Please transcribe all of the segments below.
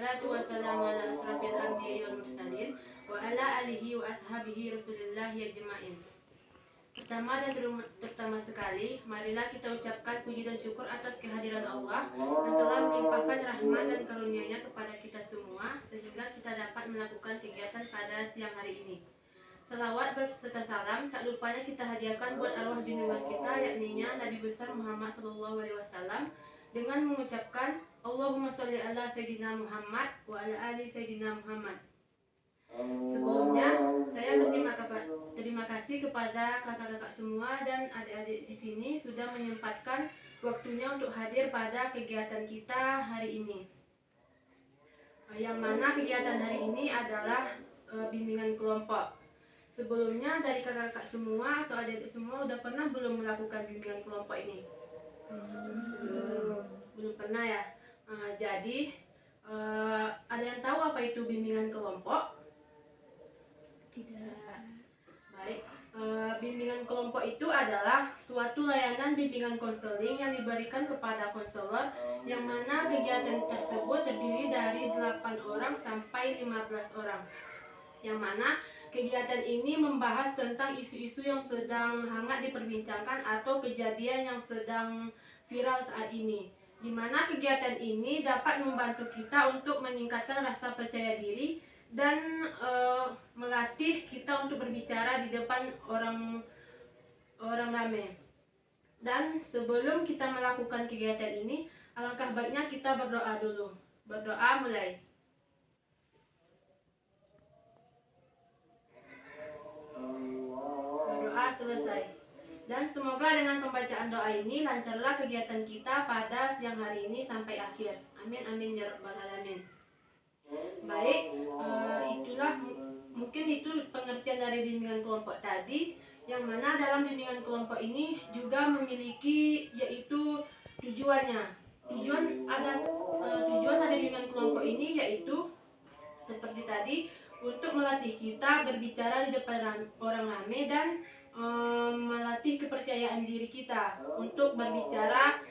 wassalatu wassalamu ala asrafil anbiya'i wal mursalin wa ala alihi wa ashabihi rasulillahi ajma'in. Pertama dan terutama sekali, marilah kita ucapkan puji dan syukur atas kehadiran Allah yang telah melimpahkan rahmat dan karunia-Nya kepada kita semua sehingga kita dapat melakukan kegiatan pada siang hari ini. Salawat berserta salam tak lupanya kita hadiahkan buat arwah junjungan kita, yakninya Nabi besar Muhammad SAW, dengan mengucapkan Allahumma sholli ala Sayyidina Muhammad wa ala ali Sayyidina Muhammad. Sebelumnya, saya berterima kasih kepada kakak-kakak semua dan adik-adik di sini sudah menyempatkan waktunya untuk hadir pada kegiatan kita hari ini. Yang mana kegiatan hari ini adalah bimbingan kelompok. Sebelumnya dari kakak-kakak semua atau adik-adik semua udah pernah belum melakukan bimbingan kelompok ini? Belum pernah ya. Jadi ada yang tahu apa itu bimbingan kelompok? Tidak. Baik. Bimbingan kelompok itu adalah suatu layanan bimbingan konseling yang diberikan kepada konselor, yang mana kegiatan tersebut terdiri dari 8 orang sampai 15 orang. Yang mana kegiatan ini membahas tentang isu-isu yang sedang hangat diperbincangkan atau kejadian yang sedang viral saat ini. Di mana kegiatan ini dapat membantu kita untuk meningkatkan rasa percaya diri dan melatih kita untuk berbicara di depan orang ramai. Dan sebelum kita melakukan kegiatan ini, alangkah baiknya kita berdoa dulu. Berdoa mulai. Berdoa selesai. Dan semoga dengan pembacaan doa ini lancarlah kegiatan kita pada siang hari ini sampai akhir. Amin amin ya rabbal alamin. Baik, itulah mungkin itu pengertian dari bimbingan kelompok tadi, yang mana dalam bimbingan kelompok ini juga memiliki yaitu tujuannya. Tujuan dari bimbingan kelompok ini yaitu seperti tadi, untuk melatih kita berbicara di depan orang ramai dan melatih kepercayaan diri kita untuk berbicara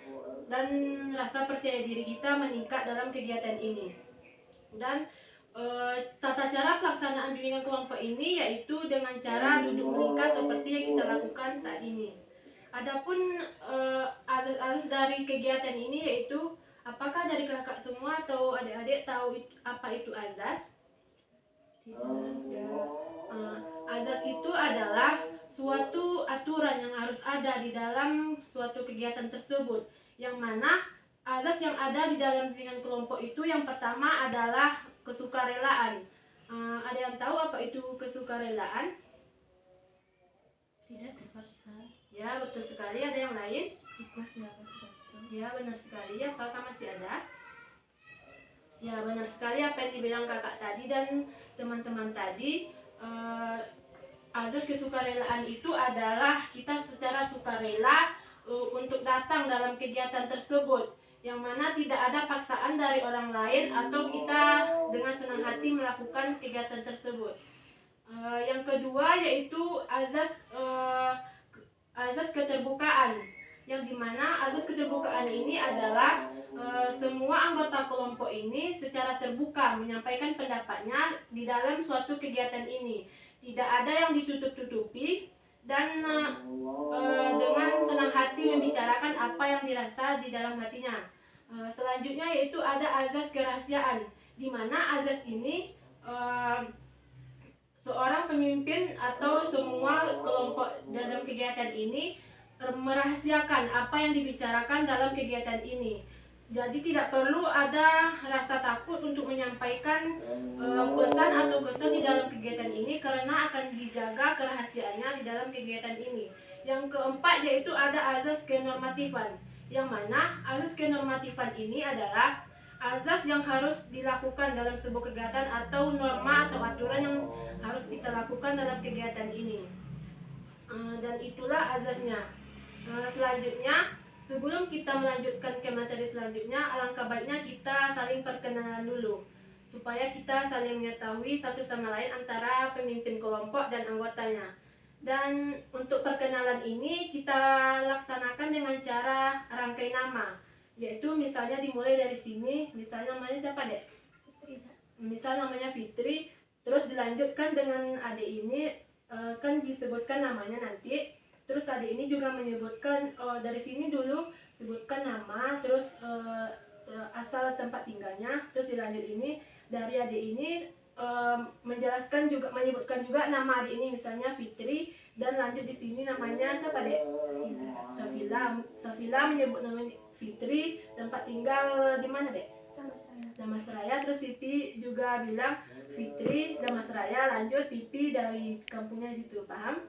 dan rasa percaya diri kita meningkat dalam kegiatan ini. Dan tata cara pelaksanaan bimbingan kelompok ini yaitu dengan cara duduk melingkar seperti yang kita lakukan saat ini. Adapun azas dari kegiatan ini yaitu, apakah dari kakak semua atau adik-adik tahu apa itu azas? Tidak. Azas itu adalah suatu aturan yang harus ada di dalam suatu kegiatan tersebut, yang mana azas yang ada di dalam bimbingan kelompok itu yang pertama adalah kesukarelaan. Ada yang tahu apa itu kesukarelaan? Tidak, terpaksa. Ya, betul sekali. Ada yang lain? Ya, benar sekali. Apakah masih ada? Ya, benar sekali apa yang dibilang kakak tadi dan teman-teman tadi. Azas kesukarelaan itu adalah kita secara sukarela untuk datang dalam kegiatan tersebut, yang mana tidak ada paksaan dari orang lain atau kita dengan senang hati melakukan kegiatan tersebut. Yang kedua yaitu azas keterbukaan, yang dimana azas keterbukaan ini adalah semua anggota kelompok ini secara terbuka menyampaikan pendapatnya di dalam suatu kegiatan ini. Tidak ada yang ditutup-tutupi dan dengan senang hati membicarakan apa yang dirasa di dalam hatinya. Selanjutnya yaitu ada azas kerahasiaan, di mana azas ini seorang pemimpin atau semua kelompok dalam kegiatan ini merahasiakan apa yang dibicarakan dalam kegiatan ini. Jadi tidak perlu ada rasa takut untuk menyampaikan pesan atau kesan di dalam kegiatan ini, karena akan dijaga kerahasiaannya di dalam kegiatan ini. Yang keempat yaitu ada azas kenormatifan, yang mana azas kenormatifan ini adalah azas yang harus dilakukan dalam sebuah kegiatan atau norma atau aturan yang harus kita lakukan dalam kegiatan ini. Dan itulah azasnya. Selanjutnya, sebelum kita melanjutkan ke materi selanjutnya, alangkah baiknya kita saling perkenalan dulu, supaya kita saling mengetahui satu sama lain antara pemimpin kelompok dan anggotanya. Dan untuk perkenalan ini kita laksanakan dengan cara rangkai nama, yaitu misalnya dimulai dari sini. Misalnya namanya siapa, Dek? misal namanya Fitri, terus dilanjutkan dengan adik ini, kan disebutkan namanya nanti, terus adik ini juga menyebutkan dari sini dulu sebutkan nama, terus asal tempat tinggalnya, terus dilanjut ini dari adik ini menjelaskan juga, menyebutkan juga nama adik ini, misalnya Fitri, dan lanjut di sini namanya siapa dek? Safila. Safila menyebut namanya Fitri, tempat tinggal di mana dek? Damasraya. Terus Pipi juga bilang Fitri Damasraya, lanjut Pipi dari kampungnya situ, paham?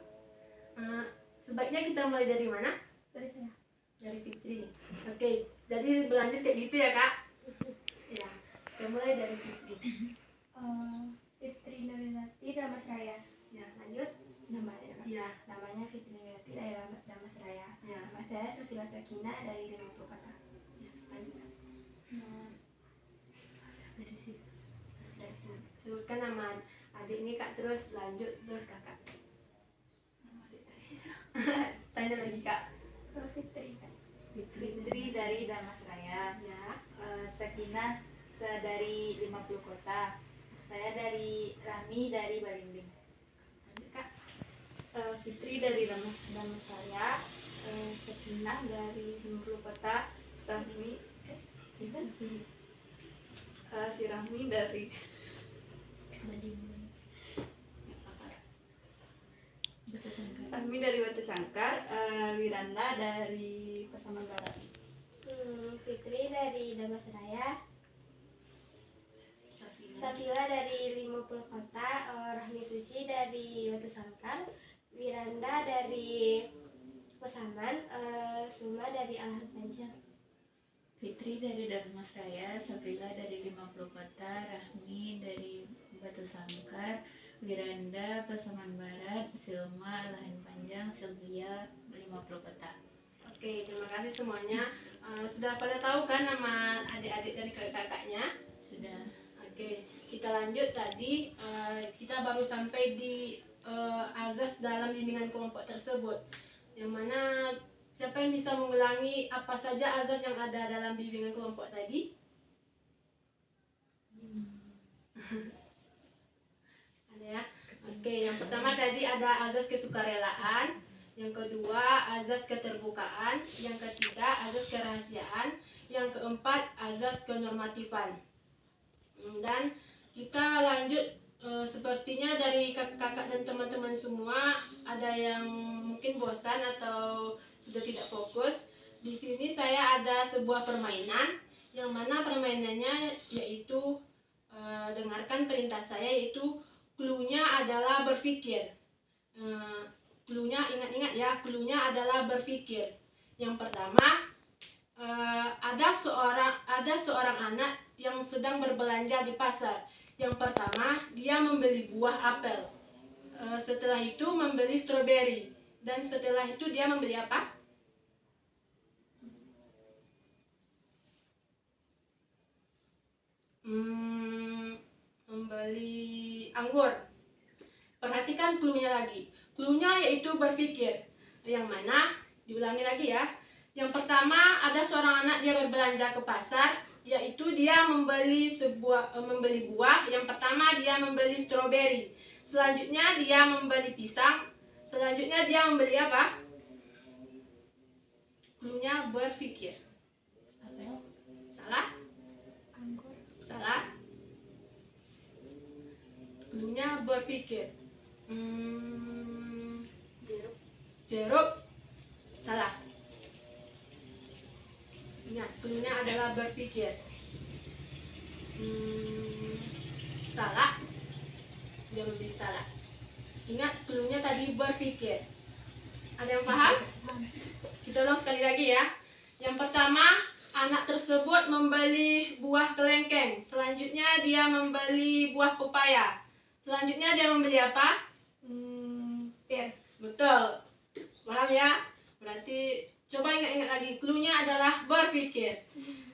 Sebaiknya kita mulai dari mana? Dari saya. Dari Fitri. Oke, jadi berlanjut ke Pipi ya kak? Ya, kita mulai dari Fitri. Fitri Nurinati Damasraya. Ya, lanjut. Namanya Ya. Namanya Fitri Nurinati dari Damasraya. Ya. Nama saya Safila Sakinah dari 50 kata. Ya, lanjut. Dari sini. Dari sini. Sebutkan nama adik ini kak, terus lanjut terus kakak. Tanya lagi kak. Fitri kan. Fitri dari Damasraya. Ya. Sakinah dari 50 kota. Saya dari Rami dari Balimbing. Lanjut kak. Fitri dari Damasraya. Sakinah dari 50 kota. Rahmi si Rahmi dari Balimbing. Rahmi dari Batu Sangkar. Wiranda dari Pasaman Barat. Fitri dari Damasraya. Safila. Safila dari 50 kota. Rahmi Suci dari Batu Sangkar. Wiranda dari Pasaman. Suma dari Alahan Panjang. Fitri dari Damasraya, Safila dari 50 kota, Rahmi dari Batu Sangkar, Wiranda Pasaman Barat, Silma Lahan Panjang, Sylvia 50 kota. Oke, terima kasih semuanya. Sudah pada tahu kan nama adik-adik dari kakak-kakaknya? Sudah. Oke, kita lanjut tadi. Kita baru sampai di azas dalam bimbingan kelompok tersebut. Yang mana siapa yang bisa mengulangi apa saja azas yang ada dalam bimbingan kelompok tadi? Ada ya? Oke, yang pertama tadi ada azas kesukarelaan, yang kedua azas keterbukaan, yang ketiga azas kerahasiaan, yang keempat azas kenormatifan. Dan kita lanjut, sepertinya dari kakak-kakak dan teman-teman semua ada yang mungkin bosan atau sudah tidak fokus. Di sini saya ada sebuah permainan, yang mana permainannya yaitu dengarkan perintah saya, yaitu cluenya adalah berpikir. Cluenya ingat-ingat ya, cluenya adalah berpikir. Yang pertama, ada seorang anak yang sedang berbelanja di pasar. Yang pertama, dia membeli buah apel. Setelah itu membeli stroberi. Dan setelah itu dia membeli apa? Membeli anggur. Perhatikan cluenya lagi. Cluenya yaitu berpikir. Yang mana? Diulangi lagi ya. Yang pertama, ada seorang anak dia berbelanja ke pasar, yaitu dia membeli buah. Yang pertama dia membeli stroberi. Selanjutnya dia membeli pisang. Selanjutnya dia membeli apa? Cluenya berpikir. Apel. Salah? Anggur. Salah? Cluenya berpikir. Jeruk. Salah. Ingat, cluenya adalah berpikir. Salah. Dia membeli salah. Ingat, cluenya tadi berpikir. Ada yang paham? Kita ulang sekali lagi ya. Yang pertama, anak tersebut membeli buah kelengkeng. Selanjutnya dia membeli buah pepaya. Selanjutnya dia membeli apa? Pir. Betul. Paham ya? Berarti coba ingat-ingat lagi. Cluenya adalah berpikir.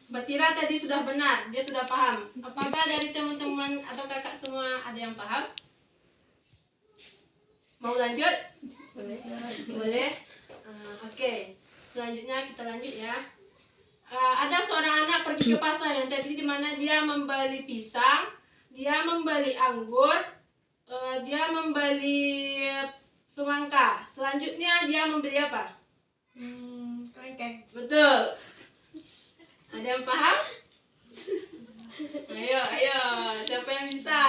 Mbak Tira tadi sudah benar. Dia sudah paham. Apakah dari teman-teman atau kakak semua ada yang paham? Mau lanjut? Boleh. Boleh. Oke. Selanjutnya kita lanjut ya. Ada seorang anak pergi ke pasar yang tadi, di mana dia membeli pisang, dia membeli anggur, dia membeli semangka. Selanjutnya dia membeli apa? Kelengkeng. Betul. Ada yang paham? Ayo, siapa yang bisa?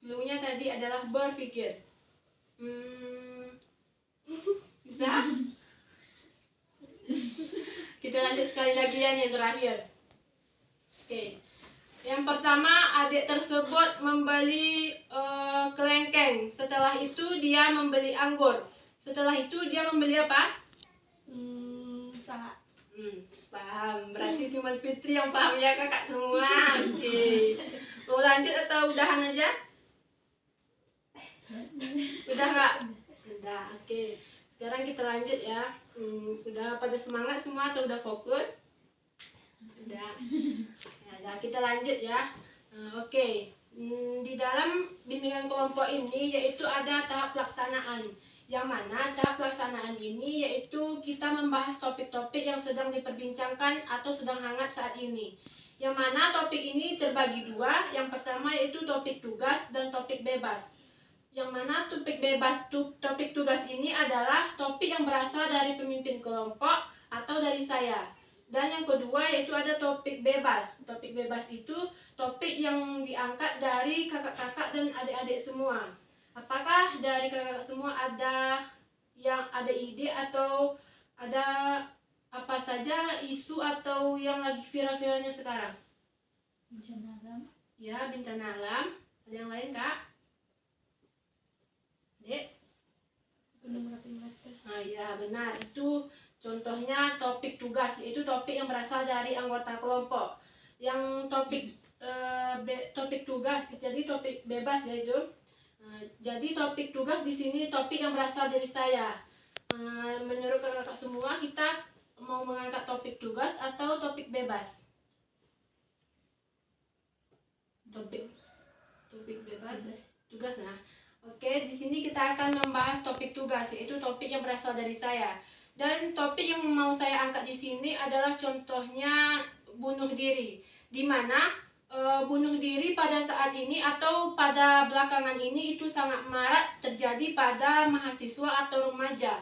Cluenya tadi adalah berpikir. Bisa? Kita lanjut sekali lagi ya, yang terakhir. Oke. Yang pertama, adik tersebut membeli kelengkeng. Setelah itu dia membeli anggur. Setelah itu dia membeli apa? Salah. Paham. Berarti cuma Fitri yang paham ya, kakak semua. Oke. Mau lanjut atau udahan aja? Udah nggak? Udah. Oke. Sekarang kita lanjut ya. Udah pada semangat semua atau udah fokus? Udah. Nah, kita lanjut ya. Oke. Di dalam bimbingan kelompok ini yaitu ada tahap pelaksanaan. Yang mana tahap pelaksanaan ini yaitu kita membahas topik-topik yang sedang diperbincangkan atau sedang hangat saat ini. Yang mana topik ini terbagi dua. Yang pertama yaitu topik tugas dan topik bebas. Yang mana topik tugas ini adalah topik yang berasal dari pemimpin kelompok atau dari saya. Dan yang kedua yaitu ada topik bebas. Topik bebas itu topik yang diangkat dari kakak-kakak dan adik-adik semua. Apakah dari kakak-kakak semua ada ide atau ada apa saja isu atau yang lagi viral-viralnya sekarang? Bencana alam. Ya, bencana alam. Ada yang lain, Kak? Dek? Gunung Merapi meletus. Nah, ya benar. Itu contohnya topik tugas, yaitu topik yang berasal dari anggota kelompok. Yang topik tugas, jadi topik bebas yaitu. Jadi topik tugas di sini topik yang berasal dari saya. Menurut kakak semua, kita mau mengangkat topik tugas atau topik bebas? Topik bebas. Tugas. Nah, oke, di sini kita akan membahas topik tugas, yaitu topik yang berasal dari saya. Dan topik yang mau saya angkat di sini adalah contohnya bunuh diri, di mana bunuh diri pada saat ini atau pada belakangan ini itu sangat marak terjadi pada mahasiswa atau remaja.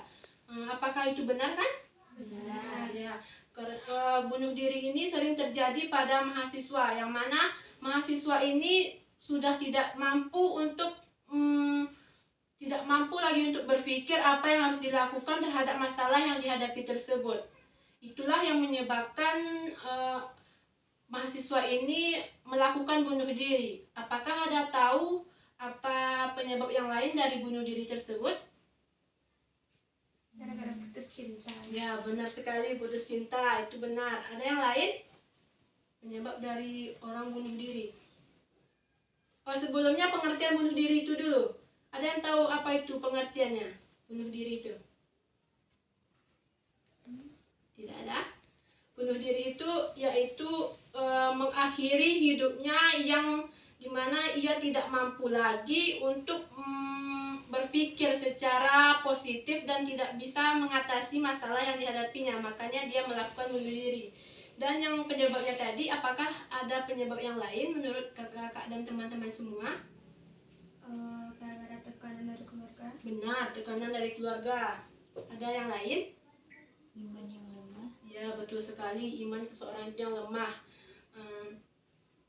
Apakah itu benar kan? Benar. Ya. Bunuh diri ini sering terjadi pada mahasiswa, yang mana mahasiswa ini sudah tidak mampu lagi untuk berpikir apa yang harus dilakukan terhadap masalah yang dihadapi tersebut. Itulah yang menyebabkan mahasiswa ini melakukan bunuh diri. Apakah ada tahu apa penyebab yang lain dari bunuh diri tersebut? Gara-gara putus cinta. Ya, benar sekali, putus cinta. Itu benar. Ada yang lain? Penyebab dari orang bunuh diri. Oh, sebelumnya pengertian bunuh diri itu dulu. Ada yang tahu apa itu pengertiannya? Bunuh diri itu? Tidak ada? Bunuh diri itu yaitu mengakhiri hidupnya yang dimana ia tidak mampu lagi untuk berpikir secara positif dan tidak bisa mengatasi masalah yang dihadapinya. Makanya dia melakukan bunuh diri. Dan yang penyebabnya tadi, apakah ada penyebab yang lain menurut kakak-kakak dan teman-teman semua? Gara-gara tekanan dari keluarga. Benar, tekanan dari keluarga. Ada yang lain? Iman yang lemah. Ya, betul sekali, iman seseorang itu yang lemah.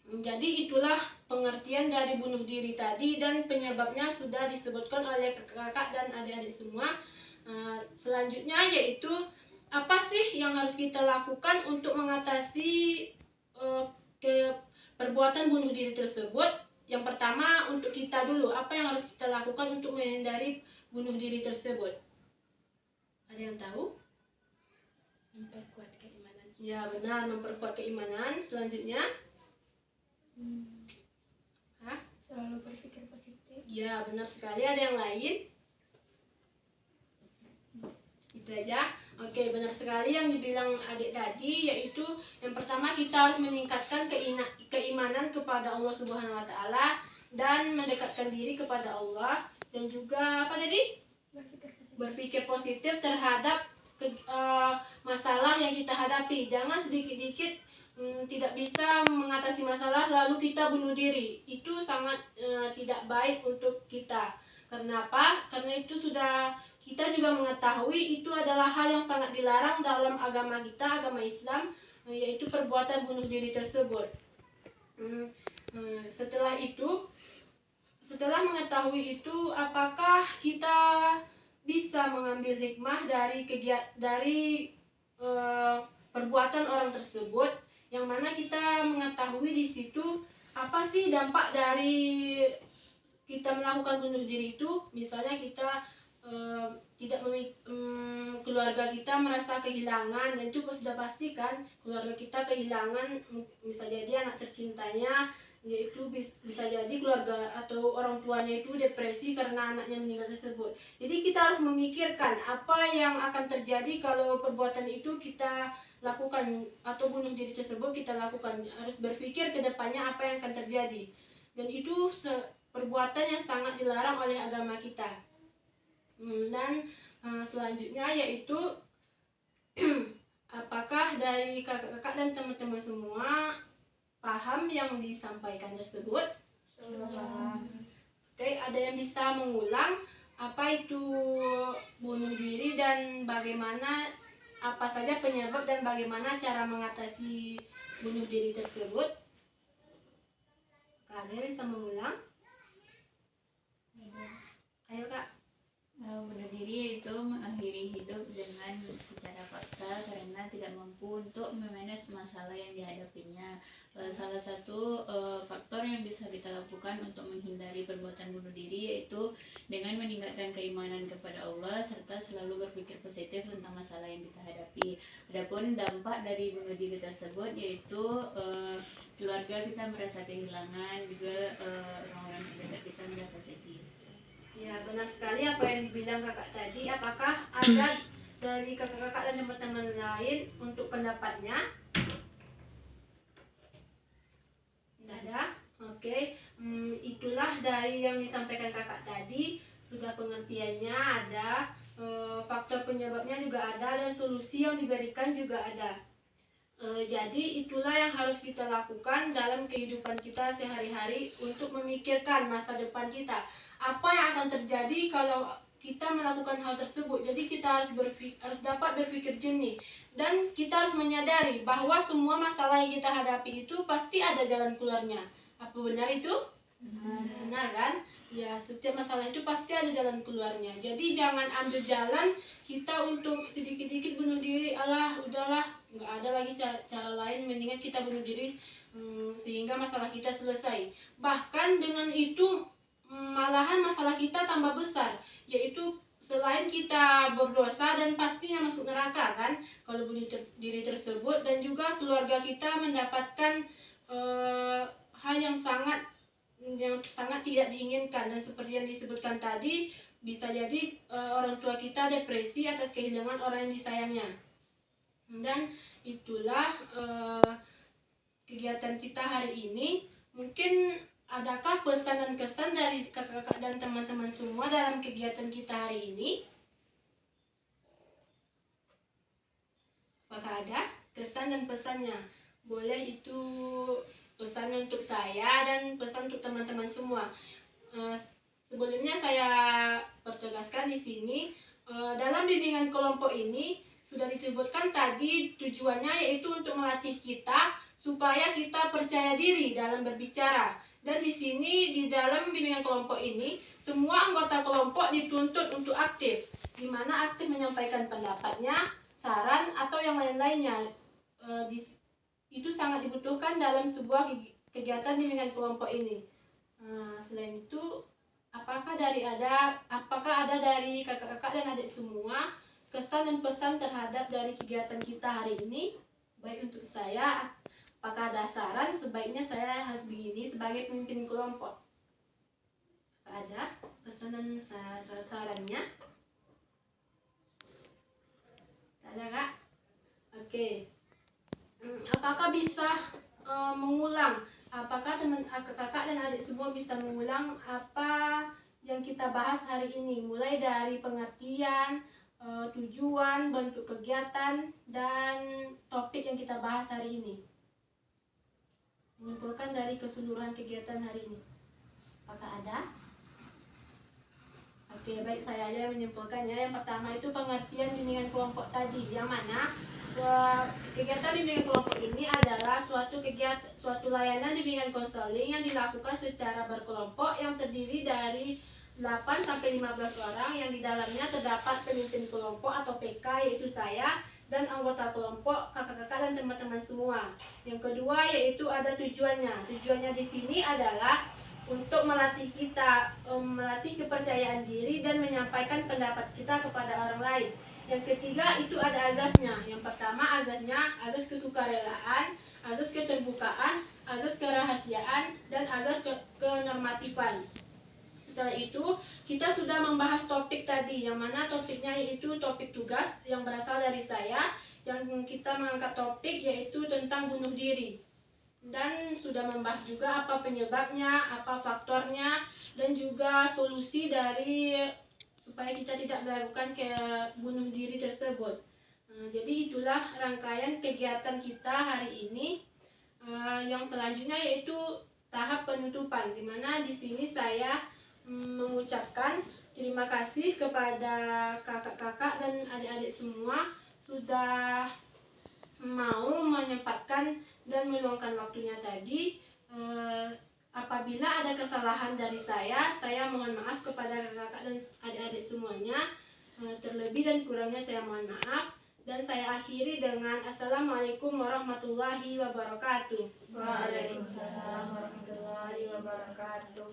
Jadi itulah pengertian dari bunuh diri tadi, dan penyebabnya sudah disebutkan oleh kakak-kakak dan adik-adik semua. Selanjutnya yaitu apa sih yang harus kita lakukan untuk mengatasi perbuatan bunuh diri tersebut? Yang pertama, untuk kita dulu, apa yang harus kita lakukan untuk menghindari bunuh diri tersebut? Ada yang tahu? Memperkuat keimanan. Ya, benar, memperkuat keimanan. Selanjutnya? Selalu berpikir positif. Ya, benar sekali. Ada yang lain? Itu aja. Oke, benar sekali yang dibilang adik tadi, yaitu yang pertama kita harus meningkatkan keimanan kepada Allah Subhanahu wa taala dan mendekatkan diri kepada Allah, dan juga apa tadi? Berpikir positif terhadap masalah yang kita hadapi. Jangan sedikit-dikit tidak bisa mengatasi masalah lalu kita bunuh diri. Itu sangat tidak baik untuk kita. Karena apa? Karena itu sudah kita juga mengetahui itu adalah hal yang sangat dilarang dalam agama kita, agama Islam, yaitu perbuatan bunuh diri tersebut. Setelah mengetahui itu, apakah kita bisa mengambil hikmah dari perbuatan orang tersebut, yang mana kita mengetahui di situ apa sih dampak dari kita melakukan bunuh diri itu. Misalnya kita keluarga kita merasa kehilangan, dan itu sudah pastikan keluarga kita kehilangan, bisa jadi anak tercintanya, yaitu bisa jadi keluarga atau orang tuanya itu depresi karena anaknya meninggal tersebut. Jadi kita harus memikirkan apa yang akan terjadi kalau perbuatan itu kita lakukan, atau bunuh diri tersebut kita lakukan. Harus berpikir ke depannya apa yang akan terjadi, dan itu perbuatan yang sangat dilarang oleh agama kita. Dan selanjutnya yaitu apakah dari kakak-kakak dan teman-teman semua paham yang disampaikan tersebut? Oke, ada yang bisa mengulang apa itu bunuh diri dan bagaimana, apa saja penyebab dan bagaimana cara mengatasi bunuh diri tersebut? Ada yang bisa mengulang? Ayo Kak. Bunuh diri itu mengakhiri hidup dengan secara paksa karena tidak mampu untuk memanage masalah yang dihadapinya. Salah satu faktor yang bisa kita lakukan untuk menghindari perbuatan bunuh diri yaitu dengan meningkatkan keimanan kepada Allah serta selalu berpikir positif tentang masalah yang kita hadapi. Adapun dampak dari bunuh diri tersebut yaitu keluarga kita merasa kehilangan, juga orang-orang terdekat kita merasa sedih. Ya, benar sekali apa yang dibilang kakak tadi. Apakah ada dari kakak-kakak dan teman-teman lain untuk pendapatnya? Tidak ada? Oke. Itulah dari yang disampaikan kakak tadi. Sudah pengertiannya ada, faktor penyebabnya juga ada, dan solusi yang diberikan juga ada. Jadi itulah yang harus kita lakukan dalam kehidupan kita sehari-hari untuk memikirkan masa depan kita. Apa yang akan terjadi kalau kita melakukan hal tersebut. Jadi kita harus dapat berpikir jernih, dan kita harus menyadari bahwa semua masalah yang kita hadapi itu pasti ada jalan keluarnya. Apa benar itu? Benar kan? Ya, setiap masalah itu pasti ada jalan keluarnya. Jadi jangan ambil jalan kita untuk sedikit-sedikit bunuh diri. Alah, udahlah, nggak ada lagi cara lain, mendingan kita bunuh diri sehingga masalah kita selesai. Bahkan dengan itu malahan masalah kita tambah besar, yaitu selain kita berdosa dan pastinya masuk neraka kan kalau bunuh diri tersebut, dan juga keluarga kita mendapatkan hal yang sangat tidak diinginkan. Dan seperti yang disebutkan tadi, bisa jadi orang tua kita depresi atas kehilangan orang yang disayangnya. Dan itulah kegiatan kita hari ini. Mungkin adakah pesan dan kesan dari kakak-kakak dan teman-teman semua dalam kegiatan kita hari ini? Apakah ada kesan dan pesannya? Boleh itu pesan untuk saya dan pesan untuk teman-teman semua. Sebelumnya saya pertegaskan di sini, dalam bimbingan kelompok ini sudah disebutkan tadi tujuannya yaitu untuk melatih kita supaya kita percaya diri dalam berbicara. Dan di sini di dalam bimbingan kelompok ini semua anggota kelompok dituntut untuk aktif, di mana aktif menyampaikan pendapatnya, saran atau yang lain-lainnya. Itu sangat dibutuhkan dalam sebuah kegiatan bimbingan kelompok ini. Selain itu, apakah ada dari kakak-kakak dan adik semua kesan dan pesan terhadap dari kegiatan kita hari ini? Baik untuk saya, apakah ada saran sebaiknya saya harus begini sebagai pemimpin kelompok? Ada pesan dan sarannya? Ada Kak? Oke. Apakah bisa mengulang? Apakah kakak dan adik semua bisa mengulang apa yang kita bahas hari ini? Mulai dari pengertian, tujuan, bentuk kegiatan, dan topik yang kita bahas hari ini. menyimpulkan dari keseluruhan kegiatan hari ini. Apakah ada? Oke, baik, saya aja yang menyimpulkannya. Yang pertama itu pengertian bimbingan kelompok tadi, yang mana kegiatan bimbingan kelompok ini adalah suatu layanan bimbingan konseling yang dilakukan secara berkelompok yang terdiri dari 8 sampai 15 orang, yang di dalamnya terdapat pemimpin kelompok atau PK, yaitu saya, dan anggota kelompok, kakak-kakak dan teman-teman semua. Yang kedua yaitu ada tujuannya. Tujuannya di sini adalah untuk melatih kita, melatih kepercayaan diri dan menyampaikan pendapat kita kepada orang lain. Yang ketiga itu ada azasnya. Yang pertama azasnya, azas kesukarelaan, azas keterbukaan, azas kerahasiaan, dan azas kenormatifan. Setelah itu kita sudah membahas topik tadi, yang mana topiknya yaitu topik tugas yang berasal dari saya, yang kita mengangkat topik yaitu tentang bunuh diri. Dan sudah membahas juga apa penyebabnya, apa faktornya, dan juga solusi dari supaya kita tidak melakukan bunuh diri tersebut. Jadi itulah rangkaian kegiatan kita hari ini. Yang selanjutnya yaitu tahap penutupan, di mana di sini saya mengucapkan terima kasih kepada kakak-kakak dan adik-adik semua sudah mau menyempatkan dan meluangkan waktunya tadi. Apabila ada kesalahan dari saya mohon maaf kepada kakak-kakak dan adik-adik semuanya. Terlebih dan kurangnya saya mohon maaf. Dan saya akhiri dengan Assalamualaikum warahmatullahi wabarakatuh. Waalaikumsalam warahmatullahi wabarakatuh.